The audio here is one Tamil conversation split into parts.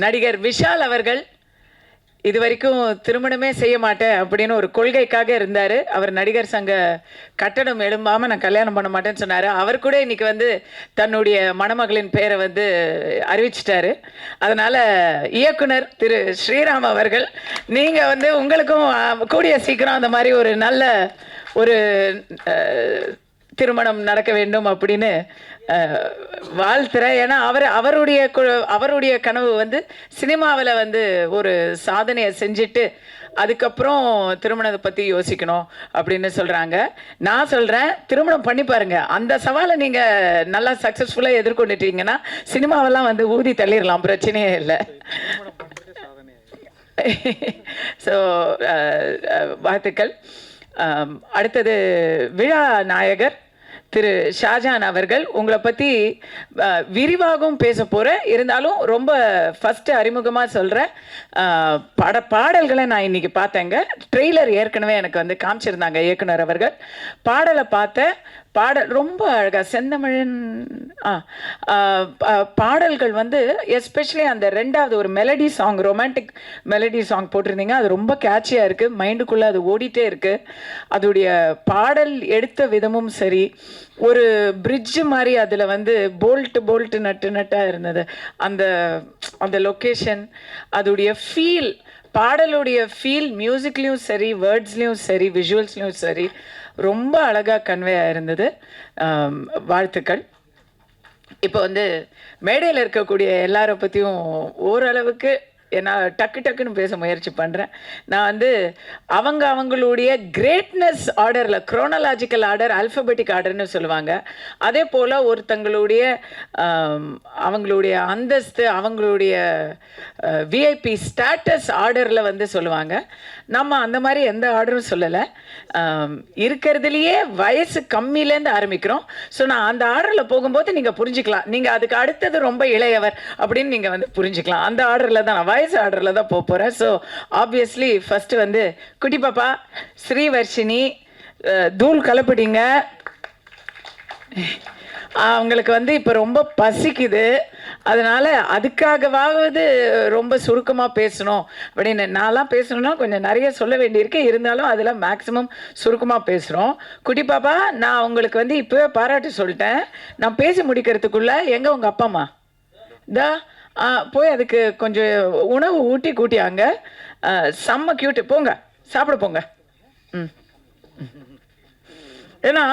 நடிகர் விஷால் அவர்கள் இதுவரைக்கும் திருமணமே செய்ய மாட்டேன் அப்படின்னு ஒரு கொள்கைக்காக இருந்தார். அவர் நடிகர் சங்க கட்டணம் எழும்பாமல் நான் கல்யாணம் பண்ண மாட்டேன்னு சொன்னார். அவர் கூட இன்னைக்கு வந்து தன்னுடைய மணமகளின் பேரை வந்து அறிவிச்சிட்டாரு. அதனால் இயக்குனர் திரு ஸ்ரீராம் அவர்கள், நீங்கள் வந்து உங்களுக்கும் கூடிய சீக்கிரம் அந்த மாதிரி ஒரு நல்ல ஒரு திருமணம் நடக்க வேண்டும் அப்படின்னு வாழ்த்துறேன். ஏன்னா அவருடைய கனவு வந்து சினிமாவில் வந்து ஒரு சாதனையை செஞ்சுட்டு அதுக்கப்புறம் திருமணத்தை பற்றி யோசிக்கணும் அப்படின்னு சொல்கிறாங்க. நான் சொல்கிறேன், திருமணம் பண்ணி பாருங்க. அந்த சவாலை நீங்கள் நல்லா சக்ஸஸ்ஃபுல்லாக எதிர்கொண்டுட்டீங்கன்னா சினிமாவெல்லாம் வந்து ஊதி தள்ளிடலாம், பிரச்சனையே இல்லை. ஸோ வாழ்த்துக்கள். அடுத்தது விழா நாயகர் திரு ஷாஜான் அவர்கள், உங்களை பற்றி விரிவாகவும் பேச போகிறேன். இருந்தாலும் ரொம்ப ஃபஸ்ட்டு அறிமுகமாக சொல்கிறேன். பாடல்களை நான் இன்றைக்கி பார்த்தேங்க. ட்ரெய்லர் ஏற்கனவே எனக்கு வந்து காமிச்சிருந்தாங்க இயக்குனர் அவர்கள். பாடலை பார்த்தேன். பாடல் ரொம்ப அழகாக செந்தமிழன் பாடல்கள் வந்து எஸ்பெஷலி அந்த ரெண்டாவது ஒரு melody song, romantic melody song போட்டிருந்தீங்க. அது ரொம்ப கேட்சியாக இருக்குது, மைண்டுக்குள்ளே அது ஓடிட்டே இருக்குது. அதோடைய பாடல் எடுத்த விதமும் சரி, ஒரு பிரிட்ஜு மாதிரி அதில் வந்து போல்ட்டு நட்டாக இருந்தது. அந்த அந்த லொக்கேஷன், அதோடைய ஃபீல், பாடலுடைய ஃபீல் மியூசிக்லேயும் சரி, வேர்ட்ஸ்லேயும் சரி, விஷுவல்ஸ்லேயும் சரி ரொம்ப அழகாக கன்வே ஆயிருந்தது. வாழ்த்துக்கள். இப்போ வந்து மேடையில் இருக்கக்கூடிய எல்லாரை பற்றியும் ஓரளவுக்கு நான் டக்குன்னு பேச முயற்சி பண்ணுறேன். நான் வந்து அவங்களுடைய கிரேட்னஸ் ஆர்டரில், குரோனலாஜிக்கல் ஆர்டர், அல்ஃபபெட்டிக் ஆர்டர்னு சொல்லுவாங்க. அதே போல் ஒருத்தங்களுடைய அவங்களுடைய அந்தஸ்து, அவங்களுடைய விஐபி ஸ்டேட்டஸ் ஆர்டரில் வந்து சொல்லுவாங்க. நம்ம அந்த மாதிரி எந்த ஆர்டரும் சொல்லலை. இருக்கிறதுலையே வயசு கம்மியிலேருந்து ஆரம்பிக்கிறோம். ஸோ நான் அந்த ஆர்டரில் போகும்போது நீங்கள் புரிஞ்சுக்கலாம், நீங்கள் அதுக்கு அடுத்தது ரொம்ப இளையவர் அப்படின்னு நீங்கள் வந்து புரிஞ்சுக்கலாம். அந்த ஆர்டரில் தான், வயசு ஆர்டரில் தான் போகிறேன். ஸோ ஆப்வியஸ்லி ஃபஸ்ட்டு வந்து குட்டி பாப்பா ஸ்ரீவர்ஷினி, தூள் கலப்பிடிங்க. அவங்களுக்கு வந்து இப்போ ரொம்ப பசிக்குது, அதனால் அதுக்காகவாவது ரொம்ப சுருக்கமாக பேசணும் அப்படின்னு. நான்லாம் பேசணுன்னா கொஞ்சம் நிறைய சொல்ல வேண்டியிருக்கு, இருந்தாலும் அதில் மேக்ஸிமம் சுருக்கமாக பேசுகிறோம். குட்டி பாப்பா, நான் உங்களுக்கு வந்து இப்போவே பாராட்டு சொல்லிட்டேன். நான் பேசி முடிக்கிறதுக்குள்ளே எங்கே உங்கள் அப்பா அம்மா போய் அதுக்கு கொஞ்சம் உணவு ஊட்டி கூட்டியாங்க. செம்ம கியூட்டு, போங்க சாப்பிட போங்க. ஏன்னா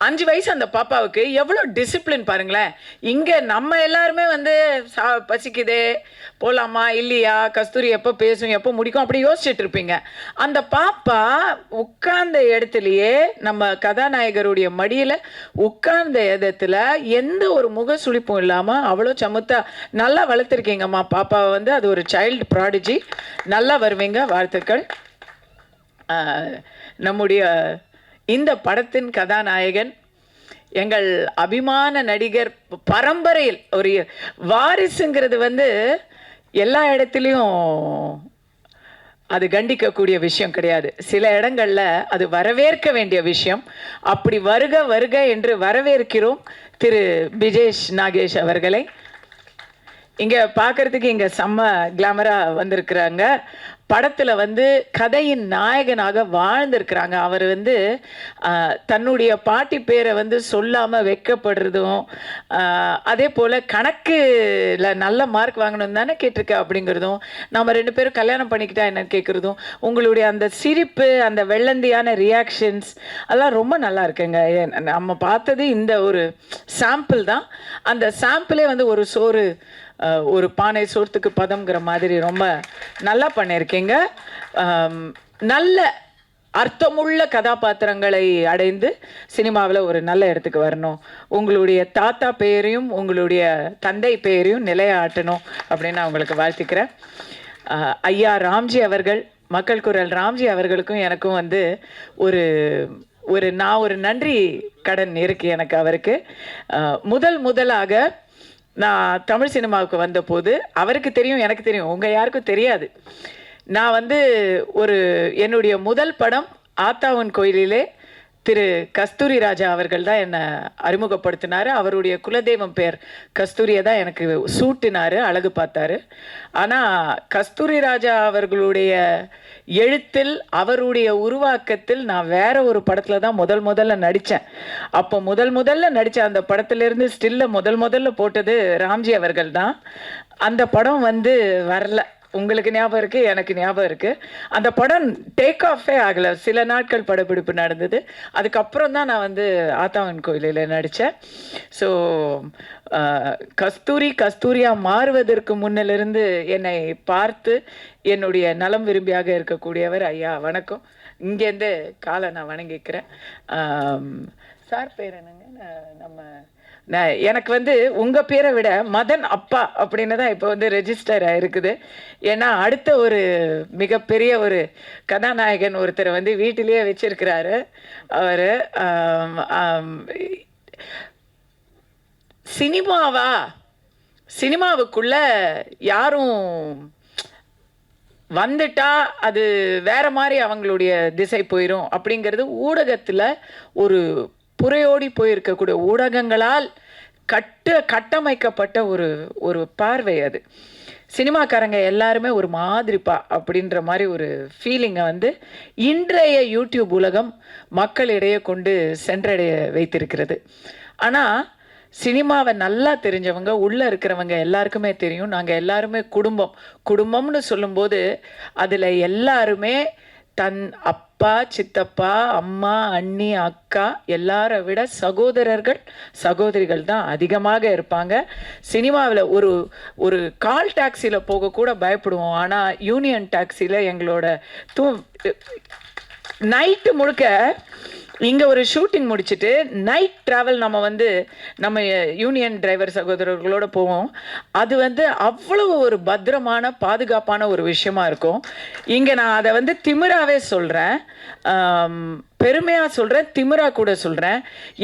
5 வயசு அந்த பாப்பாவுக்கு எவ்வளோ டிசிப்ளின் பாருங்களேன். இங்கே நம்ம எல்லாருமே வந்து பசிக்குதே, போகலாமா இல்லையா, கஸ்தூரி எப்போ பேசும் எப்போ முடிக்கும் அப்படி யோசிச்சுட்டு இருப்பீங்க. அந்த பாப்பா உட்கார்ந்த இடத்துலையே, நம்ம கதாநாயகருடைய மடியில் உட்கார்ந்த இடத்துல எந்த ஒரு முக சுளிப்பும் இல்லாமல் அவ்வளோ சமுத்தா நல்லா வளர்த்துருக்கீங்கம்மா பாப்பாவை வந்து. அது ஒரு சைல்டு ப்ராடிஜி. நல்லா வருவீங்க, வாழ்த்துக்கள். நம்முடைய இந்த படத்தின் கதாநாயகன், எங்கள் அபிமான நடிகர் பரம்பரையில் ஒரு வாரிசுங்கிறது வந்து எல்லா இடத்துலையும் அது கண்டிக்கக்கூடிய விஷயம் கிடையாது. சில இடங்களில் அது வரவேற்க வேண்டிய விஷயம். அப்படி வருக என்று வரவேற்கிறோம் திரு பிஜேஷ் நாகேஷ் அவர்களை. இங்கே பார்க்குறதுக்கு இங்கே செம்ம கிளாமராக வந்திருக்கிறாங்க. படத்தில் வந்து கதையின் நாயகனாக வாழ்ந்திருக்கிறாங்க. அவர் வந்து தன்னுடைய பாட்டி பேரை வந்து சொல்லாமல் வைக்கப்படுறதும், அதே போல் கணக்கில் நல்ல மார்க் வாங்கணும் தானே கேட்டிருக்க அப்படிங்கிறதும், நம்ம 2 பேரும் கல்யாணம் பண்ணிக்கிட்டா என்ன கேட்குறதும், உங்களுடைய அந்த சிரிப்பு, அந்த வெள்ளந்தியான ரியாக்ஷன்ஸ் அதெல்லாம் ரொம்ப நல்லா இருக்குங்க. நம்ம பார்த்தது இந்த ஒரு சாம்பிள் தான். அந்த சாம்பிளே வந்து ஒரு சோறு, ஒரு பானை சோற்றுக்கு பதம்ங்கிற மாதிரி ரொம்ப நல்லா பண்ணியிருக்கீங்க. நல்ல அர்த்தமுள்ள கதாபாத்திரங்களை அடைந்து சினிமாவில் ஒரு நல்ல இடத்துக்கு வரணும். உங்களுடைய தாத்தா பெயரையும் உங்களுடைய தந்தை பெயரையும் நிலையாட்டணும் அப்படின்னு நான் உங்களுக்கு வாழ்த்துக்கிறேன். ஐயா ராம்ஜி அவர்கள், மக்கள் குரல் ராம்ஜி அவர்களுக்கும் எனக்கும் வந்து நான் ஒரு நன்றி கடன் இருக்கு எனக்கு அவருக்கு. முதலாக நான் தமிழ் சினிமாவுக்கு வந்தபோது அவருக்கு தெரியும், எனக்கு தெரியும், உங்கள் யாருக்கும் தெரியாது. நான் வந்து என்னுடைய முதல் படம் ஆத்தாவன் கோயிலிலே திரு கஸ்தூரி ராஜா அவர்கள் தான் என்னை அறிமுகப்படுத்தினார். அவருடைய குலதெய்வம் பேர் கஸ்தூரியை தான் எனக்கு சூட்டினார், அழகு பார்த்தாரு. ஆனால் கஸ்தூரி ராஜா அவர்களுடைய எழுத்தில், அவருடைய உருவாக்கத்தில் நான் வேற ஒரு படத்தில் தான் முதல்ல நடித்தேன். அப்போ முதல்ல நடித்த அந்த படத்திலிருந்து ஸ்டில்ல முதல்ல போட்டது ராம்ஜி அவர்கள் தான். அந்த படம் வரல. உங்களுக்கு ஞாபகம் இருக்கு, எனக்கு ஞாபகம் இருக்கு. அந்த படம் டேக் ஆஃபே ஆகலை. சில நாட்கள் படப்பிடிப்பு நடந்தது. அதுக்கப்புறம் தான் நான் ஆத்தாவன் கோயிலில் நடித்தேன். ஸோ கஸ்தூரியா மாறுவதற்கு முன்னிலிருந்து என்னை பார்த்து என்னுடைய நலம் விரும்பியாக இருக்கக்கூடியவர் ஐயா. வணக்கம். இங்கேருந்து காலை நான் வணங்கிக்கிறேன். சார் பேர் என்னங்க? எனக்கு உங்கள் பேரை விட மதன் அப்பா அப்படின்னு தான் இப்போ ரெஜிஸ்டர் ஆகிருக்குது. ஏன்னா அடுத்த ஒரு மிகப்பெரிய ஒரு கதாநாயகன் ஒருத்தரை வீட்டிலேயே வச்சிருக்கிறாரு. அவர் சினிமாவுக்குள்ள யாரும் வந்துட்டா அது வேற மாதிரி அவங்களுடைய திசை போயிடும் அப்படிங்கிறது ஊடகத்தில் ஒரு புறையோடி போயிருக்கக்கூடிய ஊடகங்களால் கட்டமைக்கப்பட்ட ஒரு பார்வை. அது சினிமாக்காரங்க எல்லாருமே ஒரு மாதிரிப்பா அப்படின்ற மாதிரி ஒரு ஃபீலிங்கை இன்றைய யூடியூப் உலகம் மக்களிடையே கொண்டு சென்றடைய வைத்திருக்கிறது. ஆனால் சினிமாவை நல்லா தெரிஞ்சவங்க, உள்ளே இருக்கிறவங்க எல்லாருக்குமே தெரியும், நாங்கள் எல்லாருமே குடும்பம்னு சொல்லும்போது அதில் எல்லாருமே தன் அப்பா, சித்தப்பா, அம்மா, அண்ணி, அக்கா எல்லாரை விட சகோதரிகள் தான் அதிகமாக இருப்பாங்க. சினிமாவில் ஒரு கால் டாக்ஸியில் போகக்கூட பயப்படுவோம். ஆனால் யூனியன் டாக்ஸியில் எங்களோட நைட்டு முழுக்க இங்கே ஒரு ஷூட்டிங் முடிச்சுட்டு நைட் ட்ராவல் நம்ம யூனியன் டிரைவர் சகோதரர்களோடு போவோம். அது அவ்வளவு ஒரு பத்திரமான பாதுகாப்பான ஒரு விஷயமா இருக்கும். இங்கே நான் அதை திமிராவே சொல்கிறேன், பெருமையாக சொல்கிறேன், திமிரா கூட சொல்கிறேன்.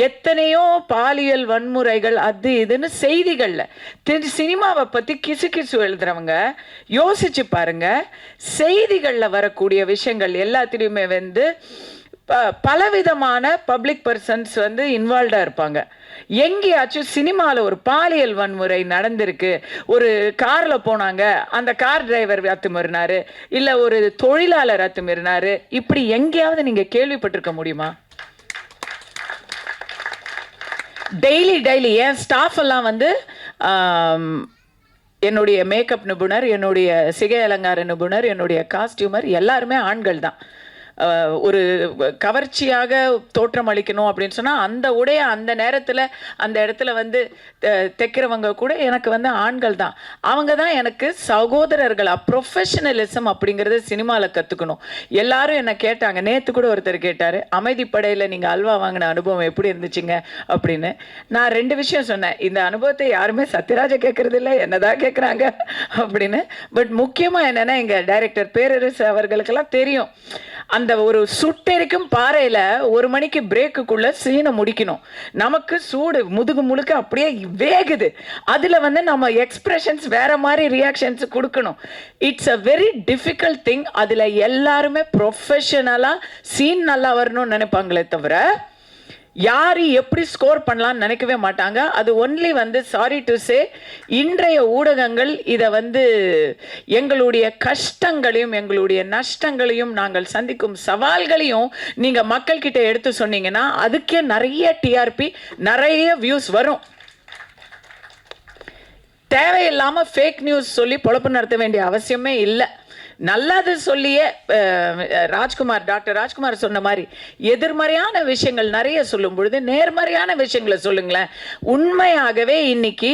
எத்தனையோ பாலியல் வன்முறைகள் அது இதுன்னு செய்திகளில் சினிமாவை பற்றி கிசு எழுதுறவங்க யோசிச்சு பாருங்க. செய்திகளில் வரக்கூடிய விஷயங்கள் எல்லாத்திலையுமே பலவிதமான பப்ளிக் பர்சன்ஸ் இன்வால்வ்டாக இருப்பாங்க. எங்கேயாச்சும் சினிமாவில் ஒரு பாலியல் வன்முறை நடந்திருக்கு, ஒரு காரில் போனாங்க, அந்த கார் டிரைவர் அத்துமீறினாரு, இல்லை ஒரு தொழிலாளர் அத்துமீறினாரு, இப்படி எங்கேயாவது நீங்கள் கேள்விப்பட்டிருக்க முடியுமா? டெய்லி என் ஸ்டாஃப் எல்லாம் என்னுடைய மேக்கப் நிபுணர், என்னுடைய சிகை அலங்கார நிபுணர், என்னுடைய காஸ்டியூமர் எல்லாருமே ஆண்கள் தான். ஒரு கவர்ச்சியாக தோற்றம் அளிக்கணும் அப்படின்னு சொன்னால் அந்த உடைய அந்த நேரத்தில் அந்த இடத்துல தைக்கிறவங்க கூட எனக்கு ஆண்கள் தான். அவங்க தான் எனக்கு சகோதரர்களா. ப்ரொஃபஷனலிசம் அப்படிங்கிறத சினிமாவில் கற்றுக்கணும். எல்லாரும் என்னை கேட்டாங்க, நேற்று கூட ஒருத்தர் கேட்டார், அமைதிப்படையில் நீங்கள் அல்வா வாங்கின அனுபவம் எப்படி இருந்துச்சுங்க அப்படின்னு. நான் 2 விஷயம் சொன்னேன். இந்த அனுபவத்தை யாருமே சத்யராஜை கேட்கறது இல்லை, என்னதான் கேட்குறாங்க அப்படின்னு. பட் முக்கியமாக என்னென்னா எங்கள் டைரக்டர் பேரரசு அவர்களுக்கெல்லாம் தெரியும், அந்த ஒரு சுட்டெரிக்கும் பாறையில் 1 மணிக்கு பிரேக்குக்குள்ள சீனை முடிக்கணும். நமக்கு சூடு முதுகு முழுக்க அப்படியே வேகுது. அதில் நம்ம எக்ஸ்பிரஷன்ஸ் வேற மாதிரி ரியாக்ஷன்ஸ் கொடுக்கணும். It's a very difficult thing. அதில் எல்லாருமே ப்ரொஃபஷனலாக சீன் நல்லா வரணும்னு நினைப்பாங்களே தவிர யார் எப்படி ஸ்கோர் பண்ணலான்னு நினைக்கவே மாட்டாங்க. அது ஒன்லி சாரி டு சே இன்றைய ஊடகங்கள் இதை எங்களுடைய கஷ்டங்களையும் எங்களுடைய நஷ்டங்களையும் நாங்கள் சந்திக்கும் சவால்களையும் நீங்கள் மக்கள்கிட்ட எடுத்து சொன்னீங்கன்னா அதுக்கே நிறைய டிஆர்பி, நிறைய வியூஸ் வரும். தேவையில்லாமல் ஃபேக் நியூஸ் சொல்லி பொழப்பு நடத்த வேண்டிய அவசியமே இல்லை. நல்லது சொல்லியே டாக்டர் ராஜ்குமார் சொன்ன மாதிரி எதிர்மறையான விஷயங்கள் நிறைய சொல்லும் பொழுது நேர்மறையான விஷயங்களை சொல்லுங்களேன். உண்மையாகவே இன்னைக்கு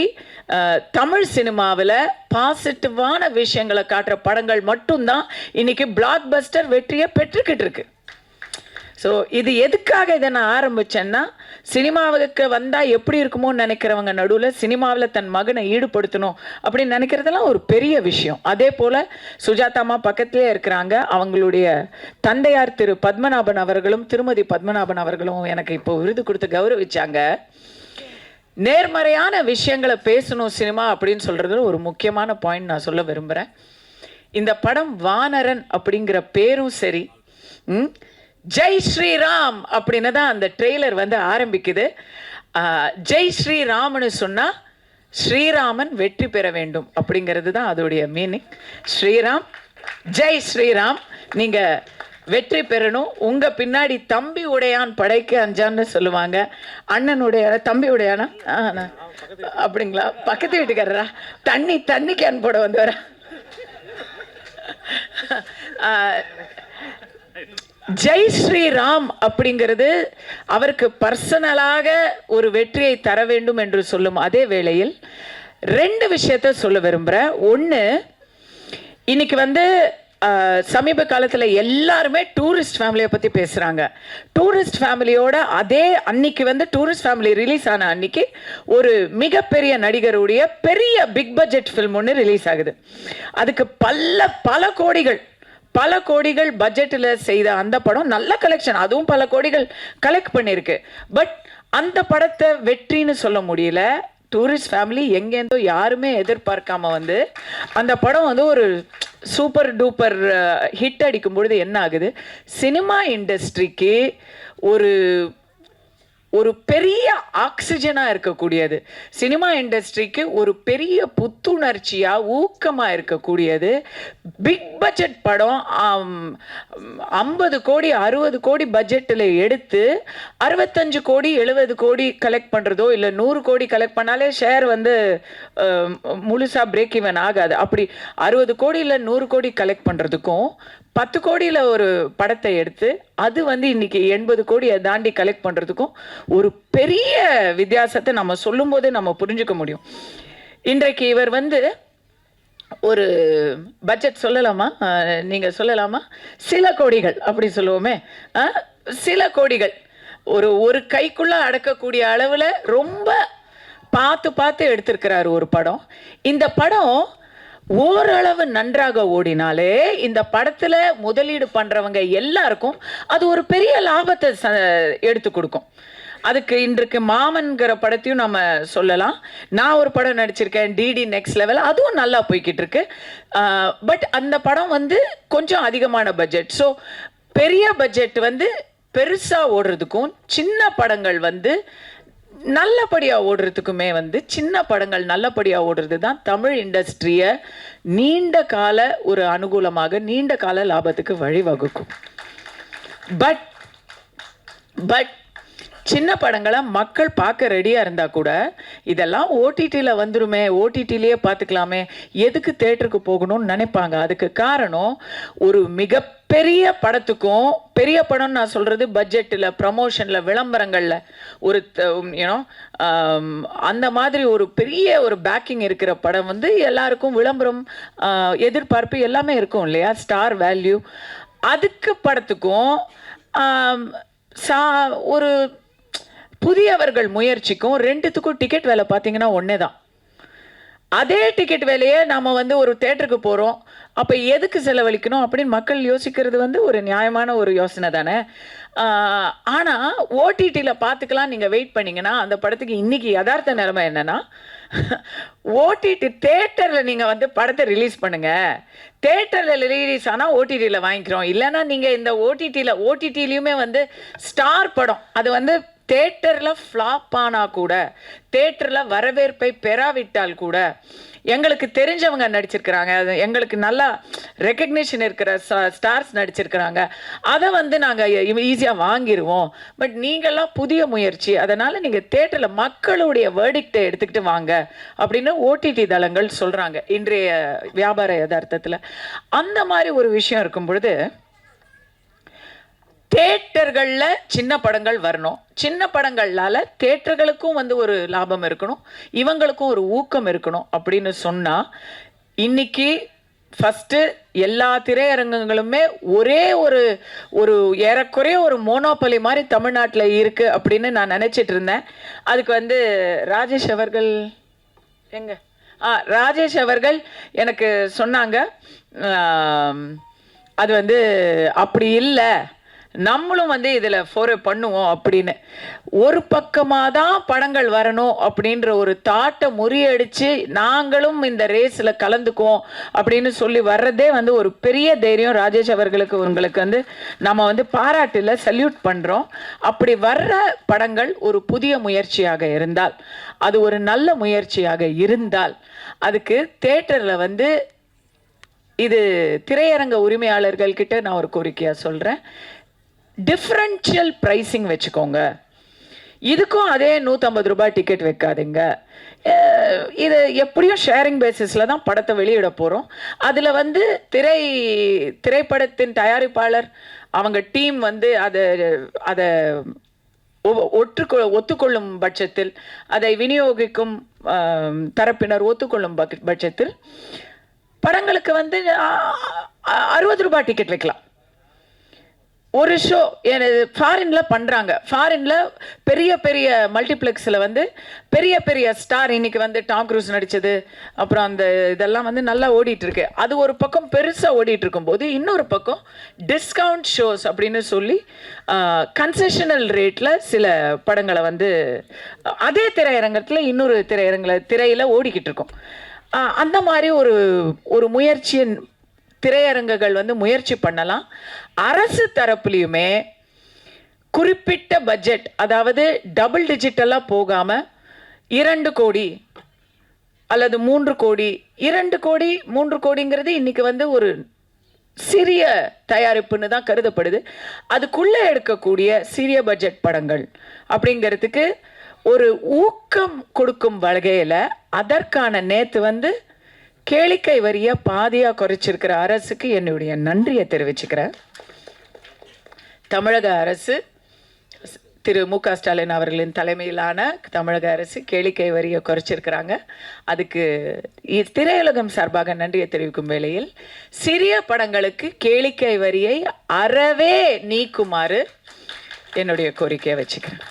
தமிழ் சினிமாவில் பாசிட்டிவான விஷயங்களை காட்டுற படங்கள் மட்டும்தான் இன்னைக்கு பிளாக் பஸ்டர் வெற்றியை பெற்றுக்கிட்டு இருக்கு. ஸோ இது எதுக்காக இதை நான் ஆரம்பித்தேன்னா, சினிமாவுக்கு வந்தால் எப்படி இருக்குமோன்னு நினைக்கிறவங்க நடுவில் சினிமாவில் தன் மகனை ஈடுபடுத்தணும் அப்படின்னு நினைக்கிறதெல்லாம் ஒரு பெரிய விஷயம். அதே போல் சுஜாதாமா பக்கத்திலே இருக்கிறாங்க. அவங்களுடைய தந்தையார் திரு பத்மநாபன் அவர்களும் திருமதி பத்மநாபன் அவர்களும் எனக்கு இப்போ விருது கொடுத்து கௌரவிச்சாங்க. நேர்மறையான விஷயங்களை பேசணும் சினிமா அப்படின்னு சொல்கிறது ஒரு முக்கியமான பாயிண்ட் நான் சொல்ல விரும்புகிறேன். இந்த படம் வானரன் அப்படிங்கிற பேரும் சரி, ஜெய் ஸ்ரீராம் அப்படின்னு தான் அந்த ட்ரெய்லர் வந்து ஆரம்பிக்குது. ஜெய் ஸ்ரீராம்னு சொன்னால் ஸ்ரீராமன் வெற்றி பெற வேண்டும் அப்படிங்கிறது தான் அதோடைய மீனிங். ஸ்ரீராம், ஜெய் ஸ்ரீராம். நீங்கள் வெற்றி பெறணும். உங்கள் பின்னாடி தம்பி உடையான் படைக்கு அஞ்சான்னு சொல்லுவாங்க. அண்ணனுடைய தம்பி உடையானா அப்படிங்களா? பக்கத்து வீட்டுக்காரரா? தண்ணி கேன் போட வந்து வர. ஜெய் ஸ்ரீராம் அப்படிங்கிறது அவருக்கு பர்சனலாக ஒரு வெற்றியை தர வேண்டும் என்று சொல்லும் அதே வேளையில் 2 விஷயத்த சொல்ல விரும்புகிறேன். ஒன்று, இன்னைக்கு வந்து சமீப காலத்தில் எல்லாருமே டூரிஸ்ட் ஃபேமிலியை பற்றி பேசுகிறாங்க. டூரிஸ்ட் ஃபேமிலியோட அதே அன்னைக்கு வந்து டூரிஸ்ட் ஃபேமிலி ரிலீஸ் ஆன அன்னைக்கு ஒரு மிகப்பெரிய நடிகருடைய பெரிய பிக் பட்ஜெட் ஃபில்ம் ஒன்று ரிலீஸ் ஆகுது. அதுக்கு பல கோடிகள் பட்ஜெட்டில் செய்த அந்த படம் நல்ல கலெக்ஷன், அதுவும் பல கோடிகள் கலெக்ட் பண்ணியிருக்கு. பட் அந்த படத்தை வெற்றின்னு சொல்ல முடியல. டூரிஸ்ட் ஃபேமிலி எங்கேருந்தோ யாருமே எதிர்பார்க்காம வந்து அந்த படம் வந்து ஒரு சூப்பர் டூப்பர் ஹிட் அடிக்கும் பொழுது என்ன ஆகுது, சினிமா இண்டஸ்ட்ரிக்கு ஒரு பெரிய ஆக்சிஜனாக இருக்கக்கூடியது, சினிமா இண்டஸ்ட்ரிக்கு ஒரு பெரிய புத்துணர்ச்சியாக ஊக்கமாக இருக்கக்கூடியது பிக் பட்ஜெட் படம். 50 கோடி 60 கோடி பட்ஜெட்டில் எடுத்து 65 கோடி 70 கோடி கலெக்ட் பண்ணுறதோ இல்லை 100 கோடி கலெக்ட் பண்ணாலே ஷேர் வந்து முழுசாக பிரேக் ஈவன் ஆகாது. அப்படி 60 கோடி இல்லை 100 கோடி கலெக்ட் பண்ணுறதுக்கும் 10 கோடியில் ஒரு படத்தை எடுத்து அது வந்து இன்னைக்கு 80 கோடியை தாண்டி கலெக்ட் பண்ணுறதுக்கும் ஒரு பெரிய வித்தியாசத்தை நம்ம சொல்லும் போதே நம்ம புரிஞ்சுக்க முடியும். இன்றைக்கு இவர் வந்து ஒரு பட்ஜெட் சொல்லலாமா, நீங்கள் சொல்லலாமா, சில கோடிகள் அப்படி சொல்லுவோமே, சில கோடிகள் ஒரு கைக்குள்ளே அடக்கக்கூடிய அளவில் ரொம்ப பார்த்து எடுத்திருக்கிறார் ஒரு படம். இந்த படம் ஓரளவு நன்றாக ஓடினாலே இந்த படத்தில் முதலீடு பண்ணுறவங்க எல்லாருக்கும் அது ஒரு பெரிய லாபத்தை எடுத்து கொடுக்கும். அதுக்கு இன்றைக்கு மாமன்கிற படத்தையும் நம்ம சொல்லலாம். நான் ஒரு படம் நடிச்சிருக்கேன், டிடி நெக்ஸ்ட் லெவல், அதுவும் நல்லா போய்கிட்டு இருக்கு. பட் அந்த படம் வந்து கொஞ்சம் அதிகமான பட்ஜெட். ஸோ பெரிய பட்ஜெட் வந்து பெருசாக ஓடுறதுக்கும் சின்ன படங்கள் வந்து நல்லபடியாக ஓடுறதுக்குமே வந்து சின்ன படங்கள் நல்லபடியாக ஓடுறது தான் தமிழ் இண்டஸ்ட்ரியை நீண்ட கால ஒரு அனுகூலமாக நீண்ட கால லாபத்துக்கு வழிவகுக்கும். பட் சின்ன படங்களை மக்கள் பார்க்க ரெடியாக இருந்தால் கூட இதெல்லாம் ஓடிடியில் வந்துருமே, ஓடிடிலேயே பார்த்துக்கலாமே, எதுக்கு தேட்டருக்கு போகணும்னு நினைப்பாங்க. அதுக்கு காரணம் ஒரு மிகப்பெரிய படத்துக்கும், பெரிய படம் நான் சொல்கிறது பட்ஜெட்டில், ப்ரமோஷனில், விளம்பரங்களில் ஒரு அந்த மாதிரி ஒரு பெரிய ஒரு பேக்கிங் இருக்கிற படம் வந்து எல்லாருக்கும் விளம்பரம் எதிர்பார்ப்பு எல்லாமே இருக்கும் இல்லையா, ஸ்டார் வேல்யூ. அதுக்கு படத்துக்கும் ஒரு புதியவர்கள் முயற்சிக்கும் 2த்துக்கும் டிக்கெட் வேலை பார்த்தீங்கன்னா ஒன்றே தான். அதே டிக்கெட் வேலையை நாம் வந்து ஒரு தேட்டருக்கு போகிறோம், அப்போ எதுக்கு செலவழிக்கணும் அப்படின்னு மக்கள் யோசிக்கிறது வந்து ஒரு நியாயமான ஒரு யோசனை தானே. ஆனால் ஓடிடியில் பார்த்துக்கலாம் நீங்கள் வெயிட் பண்ணிங்கன்னா அந்த படத்துக்கு இன்றைக்கி யதார்த்த நிலைமை என்னென்னா, ஓடிடி தேட்டரில் நீங்கள் வந்து படத்தை ரிலீஸ் பண்ணுங்கள், தேட்டரில் ரிலீஸ் ஆனால் ஓடிடியில் வாங்கிக்கிறோம். இல்லைன்னா நீங்கள் இந்த ஓடிடிலையுமே வந்து ஸ்டார் படம் அது வந்து தேட்டரில் ஃப்ளாப் ஆனால் கூட, தேட்டரில் வரவேற்பை பெறாவிட்டால் கூட, எங்களுக்கு தெரிஞ்சவங்க நடிச்சிருக்கிறாங்க, அது எங்களுக்கு நல்லா ரெக்கக்னிஷன் இருக்கிற ஸ்டார்ஸ் நடிச்சிருக்கிறாங்க, அதை வந்து நாங்கள் ஈஸியாக வாங்கிடுவோம். பட் நீங்கள்லாம் புதிய முயற்சி, அதனால் நீங்கள் தேட்டரில் மக்களுடைய வேர்டிக்டை எடுத்துக்கிட்டு வாங்க அப்படின்னு ஓடிடி தளங்கள் சொல்கிறாங்க இன்றைய வியாபார யதார்த்தத்தில். அந்த மாதிரி ஒரு விஷயம் இருக்கும் பொழுது தேட்டர்களில் சின்ன படங்கள் வரணும். சின்ன படங்களால் தேட்டர்களுக்கும் வந்து ஒரு லாபம் இருக்கணும், இவங்களுக்கும் ஒரு ஊக்கம் இருக்கணும் அப்படின்னு சொன்னால், இன்னைக்கு ஃபஸ்ட்டு எல்லா திரையரங்கங்களுமே ஒரே ஒரு ஏறக்குறைய ஒரு மோனோபலி மாதிரி தமிழ்நாட்டில் இருக்குது அப்படின்னு நான் நினச்சிட்டு இருந்தேன். அதுக்கு வந்து ராஜேஷ் அவர்கள் ராஜேஷ் அவர்கள் எனக்கு சொன்னாங்க, அது வந்து அப்படி இல்லை, நம்மளும் வந்து இதில் ஃபோரே பண்ணுவோம் அப்படின்னு ஒரு பக்கமாக தான் படங்கள் வரணும் அப்படின்ற ஒரு தாட்டை முறியடித்து நாங்களும் இந்த ரேஸில் கலந்துக்குவோம் அப்படின்னு சொல்லி வர்றதே வந்து ஒரு பெரிய தைரியம். ராஜேஷ் அவர்களுக்கு உங்களுக்கு வந்து நம்ம வந்து பாராட்டில் சல்யூட் பண்ணுறோம். அப்படி வர்ற படங்கள் ஒரு புதிய முயற்சியாக இருந்தால், அது ஒரு நல்ல முயற்சியாக இருந்தால், அதுக்கு தியேட்டரில் வந்து இது திரையரங்க உரிமையாளர்கள் கிட்ட நான் ஒரு கோரிக்கையாக சொல்கிறேன், டிஃப்ரென்ஷியல் ப்ரைஸிங் வச்சுக்கோங்க. இதுக்கும் அதே 150 ரூபாய் டிக்கெட் வைக்காதீங்க. இது எப்படியும் ஷேரிங் பேசிஸில் தான் படத்தை வெளியிட போகிறோம். அதில் வந்து திரைப்படத்தின் தயாரிப்பாளர் அவங்க டீம் வந்து அதை ஒத்துக்கொள்ளும் பட்சத்தில், அதை விநியோகிக்கும் தரப்பினர் ஒத்துக்கொள்ளும் பட்சத்தில் படங்களுக்கு வந்து 60 ரூபாய் டிக்கெட் வைக்கலாம். ஒரு ஷோ ஃபாரினில் பண்ணுறாங்க. ஃபாரினில் பெரிய பெரிய மல்டிப்ளெக்ஸில் வந்து பெரிய பெரிய ஸ்டார், இன்னைக்கு வந்து டாம் க்ரூஸ் நடித்தது, அப்புறம் அந்த இதெல்லாம் வந்து நல்லா ஓடிட்டுருக்கு. அது ஒரு பக்கம் பெருசாக ஓடிட்டு இருக்கும்போது, இன்னொரு பக்கம் டிஸ்கவுண்ட் ஷோஸ் அப்படின்னு சொல்லி கன்செஷனல் ரேட்டில் சில படங்களை வந்து அதே திரையரங்கத்தில் இன்னொரு திரையில் ஓடிக்கிட்டு இருக்கோம். அந்த மாதிரி ஒரு முயற்சியை திரையரங்குகள் வந்து முயற்சி பண்ணலாம். அரசு தரப்புலையுமே குறிப்பிட்ட பட்ஜெட், அதாவது டபுள் டிஜிட்டலாக போகாமல் 2 கோடி அல்லது 3 கோடி, 2 கோடி 3 கோடிங்கிறது இன்னைக்கு வந்து ஒரு சிறிய தயாரிப்புன்னு தான் கருதப்படுது. அதுக்குள்ளே எடுக்கக்கூடிய சிறிய பட்ஜெட் படங்கள் அப்படிங்கிறதுக்கு ஒரு ஊக்கம் கொடுக்கும் வகையில் அதற்கான நேற்று வந்து கேளிக்கை வரியை பாதியாக குறைச்சிருக்கிற அரசுக்கு என்னுடைய நன்றியை தெரிவிச்சுக்கிறேன். தமிழக அரசு, திரு மு.க. ஸ்டாலின் அவர்களின் தலைமையிலான தமிழக அரசு கேளிக்கை வரியை குறைச்சிருக்கிறாங்க. அதுக்கு திரையுலகம் சார்பாக நன்றியை தெரிவிக்கும் வேளையில் சிறிய படங்களுக்கு கேளிக்கை வரியை அறவே நீக்குமாறு என்னுடைய கோரிக்கையை வச்சுக்கிறேன்.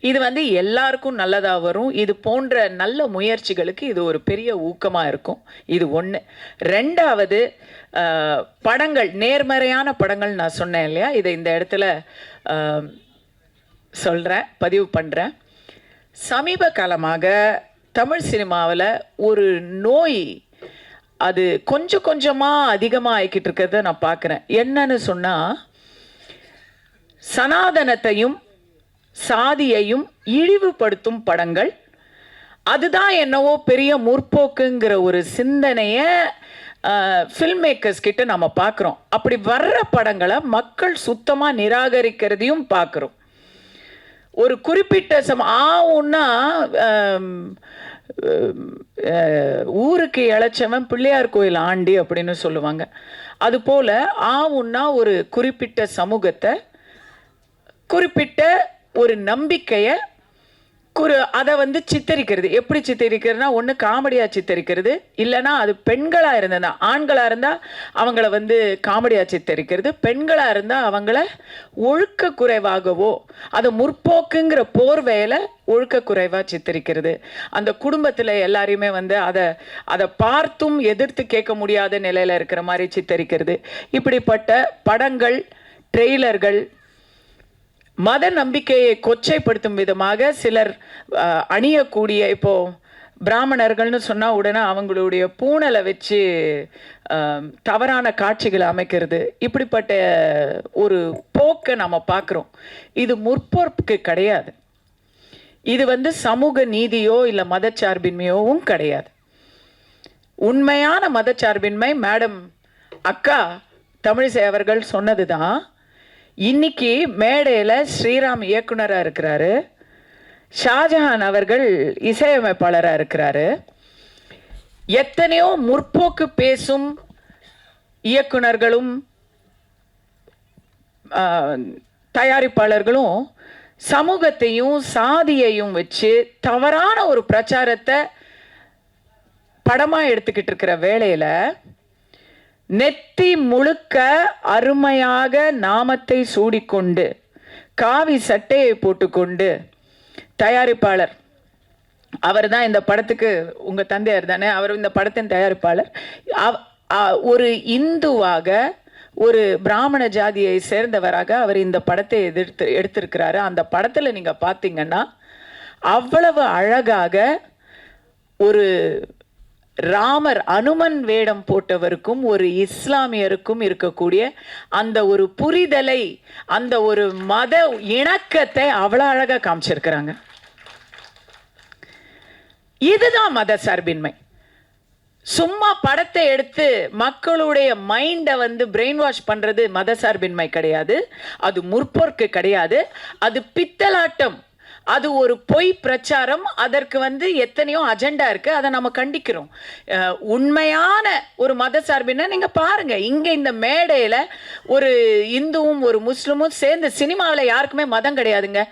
இது வந்து எல்லாருக்கும் நல்லதாக வரும். இது போன்ற நல்ல முயற்சிகளுக்கு இது ஒரு பெரிய ஊக்கமாக இருக்கும். இது ஒன்று. ரெண்டாவது, படங்கள், நேர்மறையான படங்கள் நான் சொன்னேன் இல்லையா, இதை இந்த இடத்துல சொல்கிறேன், பதிவு பண்ணுறேன். சமீப காலமாக தமிழ் சினிமாவில் ஒரு நோய் அது கொஞ்சம் கொஞ்சமாக அதிகமாக ஆகிக்கிட்டு இருக்கிறத நான் பார்க்குறேன். என்னன்னு சொன்னால், சனாதனத்தையும் சாதியையும் இழிவுபடுத்தும் படங்கள், அதுதான் என்னவோ பெரிய முற்போக்குங்கிற ஒரு சிந்தனையை ஃபில்ம் மேக்கர்ஸ் கிட்ட நம்ம பார்க்குறோம். அப்படி வர்ற படங்களை மக்கள் சுத்தமாக நிராகரிக்கிறதையும் பார்க்குறோம். ஒரு குறிப்பிட்ட ஆவுன்னா ஊருக்கு இழைச்சவன் பிள்ளையார் கோயில் ஆண்டி அப்படின்னு சொல்லுவாங்க. அதுபோல் ஆவுன்னா ஒரு குறிப்பிட்ட சமூகத்தை, குறிப்பிட்ட ஒரு நம்பிக்கையை அதை வந்து சித்தரிக்கிறது. எப்படி சித்தரிக்கிறதுனா, ஒன்று காமெடியாக சித்தரிக்கிறது, இல்லைனா அது பெண்களாக இருந்ததுன்னா, ஆண்களாக இருந்தால் அவங்கள வந்து காமெடியாக சித்தரிக்கிறது, பெண்களாக இருந்தால் அவங்கள ஒழுக்க குறைவாகவோ, அதை முற்போக்குங்கிற போர்வையில் ஒழுக்க குறைவாக சித்தரிக்கிறது. அந்த குடும்பத்தில் எல்லாரையுமே வந்து அதை பார்த்தும் எதிர்த்து கேட்க முடியாத நிலையில் இருக்கிற மாதிரி சித்தரிக்கிறது. இப்படிப்பட்ட படங்கள், ட்ரெய்லர்கள் மத நம்பிக்கையை கொச்சைப்படுத்தும் விதமாக சிலர் அணியக்கூடிய, இப்போது பிராமணர்கள்னு சொன்னால் உடனே அவங்களுடைய பூணலை வச்சு தவறான காட்சிகளை அமைக்கிறது, இப்படிப்பட்ட ஒரு போக்கை நம்ம பார்க்குறோம். இது முற்போக்கு கிடையாது. இது வந்து சமூக நீதியோ இல்லை மதச்சார்பின்மையோவும் கிடையாது. உண்மையான மதச்சார்பின்மை மேடம் அக்கா தமிழிசை அவர்கள் சொன்னது தான். இன்னைக்கு மேடையில் ஸ்ரீராம் இயக்குனராக இருக்கிறாரு, ஷாஜஹான் அவர்கள் இசையமைப்பாளராக இருக்கிறாரு. எத்தனையோ முற்போக்கு பேசும் இயக்குனர்களும் தயாரிப்பாளர்களும் சமூகத்தையும் சாதியையும் வச்சு தவறான ஒரு பிரச்சாரத்தை படமாக எடுத்துக்கிட்டு இருக்கிற வேளையில் நெத்தி முழுக்க அருமையாக நாமத்தை சூடிக்கொண்டு காவி சட்டையை போட்டுக்கொண்டு தயாரிப்பாளர், அவர் தான் இந்த படத்துக்கு, உங்கள் தந்தையார் தானே அவர் இந்த படத்தின் தயாரிப்பாளர், ஒரு இந்துவாக ஒரு பிராமண ஜாதியை சேர்ந்தவராக அவர் இந்த படத்தை எடுத்திருக்கிறாரு. அந்த படத்தில் நீங்கள் பார்த்தீங்கன்னா அவ்வளவு அழகாக ஒரு ராமர் அனுமன் வேடம் போட்டவருக்கும் ஒரு இஸ்லாமியருக்கும் இருக்கக்கூடிய அந்த ஒரு புரிதலை, அந்த ஒரு மத இணக்கத்தை அவ்வளோ அழகாக காமிச்சிருக்கிறாங்க. இதுதான் மத சார்பின்மை. சும்மா படத்தை எடுத்து மக்களுடைய மைண்டை பிரெயின் வாஷ் பண்றது மத சார்பின்மை கிடையாது. அது முற்போக்கு கிடையாது. அது பித்தலாட்டம். அது ஒரு பொய் பிரச்சாரம். அதற்கு எத்தனையோ அஜெண்டா இருக்கு. அதை நம்ம கண்டிக்கிறோம். உண்மையான ஒரு மத சார்பின்னா நீங்க பாருங்க, இங்க இந்த மேடையில ஒரு இந்துவும் ஒரு முஸ்லிமும் சேர்ந்து, சினிமாவில் யாருக்குமே மதம் கிடையாதுங்க.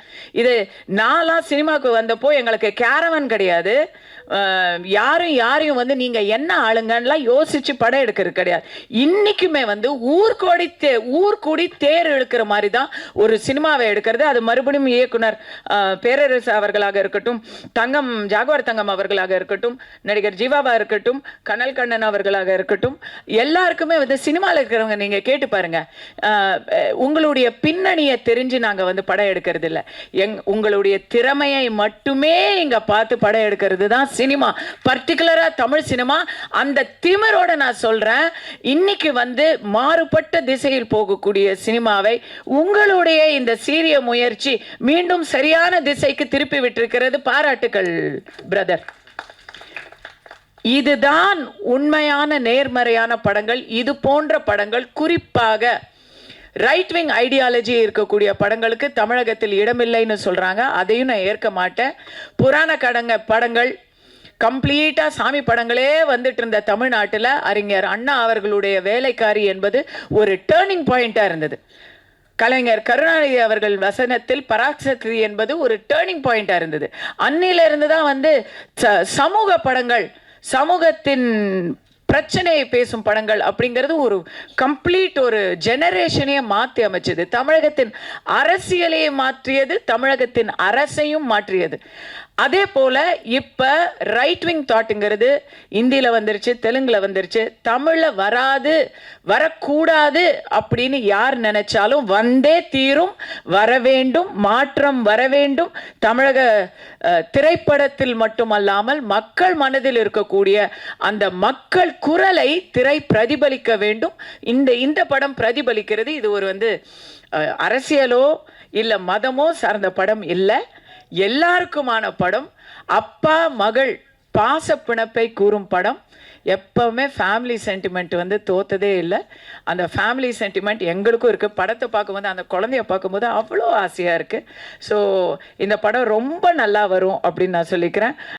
இது நான்லாம் சினிமாவுக்கு வந்தப்போ எங்களுக்கு கேரவன் கிடையாது. யாரையும் நீங்க என்ன ஆளுங்கலாம் யோசிச்சு படம் எடுக்கிறது கிடையாது. இன்னைக்குமே ஊர்கூடி தேர் இழுக்கிற மாதிரி தான் ஒரு சினிமாவை எடுக்கிறது. அது மறுபடியும் இயக்குனர் பேரரசு அவர்களாக இருக்கட்டும், ஜாகுவார் தங்கம் அவர்களாக இருக்கட்டும், நடிகர் ஜீவாவா இருக்கட்டும், கனல் கண்ணன் அவர்களாக இருக்கட்டும், எல்லாருக்குமே சினிமாவில் இருக்கிறவங்க நீங்க கேட்டு பாருங்க. உங்களுடைய பின்னணியை தெரிஞ்சு நாங்க படம் எடுக்கிறது இல்லை. உங்களுடைய திறமையை மட்டுமே இங்க பார்த்து படம் எடுக்கிறது தான் சினிமா. பர்டிகுலரா தமிழ் சினிமா. அந்த திமிரோட நான் சொல்றேன், இன்னைக்கு மாறுபட்ட திசையில் போகக்கூடிய சினிமாவை உங்களுடைய இந்த சீரிய முயற்சி மீண்டும் சரியான திசைக்கு திருப்பி விட்டிருக்கிறது. பாராட்டுக்கள் பிரதர். இதுதான் உண்மையான நேர்மறையான படங்கள். இது போன்ற படங்கள், குறிப்பாக ரைட் விங் ஐடியாலஜி இருக்கக்கூடிய படங்களுக்கு தமிழகத்தில் இடமில்லைன்னு சொல்றாங்க. அதையும் நான் ஏற்க மாட்டேன். புராண படங்கள், கம்ப்ளீட்டா சாமி படங்களே வந்துட்டு இருந்த தமிழ்நாட்டில் அறிஞர் அண்ணா அவர்களுடைய வேலைக்காரி என்பது ஒரு டேர்னிங் பாயிண்டா இருந்தது. கலைஞர் கருணாநிதி அவர்கள் வசனத்தில் பராசக்தி என்பது ஒரு டேர்னிங் பாயிண்டா இருந்தது. அன்னில இருந்து தான் சமூக படங்கள், சமூகத்தின் பிரச்சனையை பேசும் படங்கள் அப்படிங்கிறது ஒரு கம்ப்ளீட் ஒரு ஜெனரேஷனையே மாற்றி அமைச்சது. தமிழகத்தின் அரசியலையே மாற்றியது, தமிழகத்தின் அரசையும் மாற்றியது. அதே போல இப்ப ரைட் விங் தாட்டுங்கிறது இந்தியில வந்துருச்சு, தெலுங்குல வந்துருச்சு. தமிழ்ல வரக்கூடாது அப்படின்னு யார் நினைச்சாலும் வந்தே தீரும், வர வேண்டும், மாற்றம் வர வேண்டும். தமிழக திரைப்படத்தில் மட்டுமல்லாமல் மக்கள் மனதில் இருக்கக்கூடிய அந்த மக்கள் குரலை திரை பிரதிபலிக்க வேண்டும். இந்த படம் பிரதிபலிக்கிறது. இது ஒரு அரசியலோ இல்ல மதமோ சார்ந்த படம் இல்லை, எல்லாருக்குமான படம். அப்பா மகள் பாச பிணப்பை கூறும் படம். எப்பவுமே ஃபேமிலி சென்டிமெண்ட் தோத்ததே இல்லை. அந்த ஃபேமிலி சென்டிமெண்ட் எங்களுக்கும் இருக்குது. படத்தை பார்க்கும்போது, அந்த குழந்தைய பார்க்கும்போது அவ்வளோ ஆசையாக இருக்குது. ஸோ இந்த படம் ரொம்ப நல்லா வரும் அப்படின்னு நான் சொல்லிக்கிறேன்.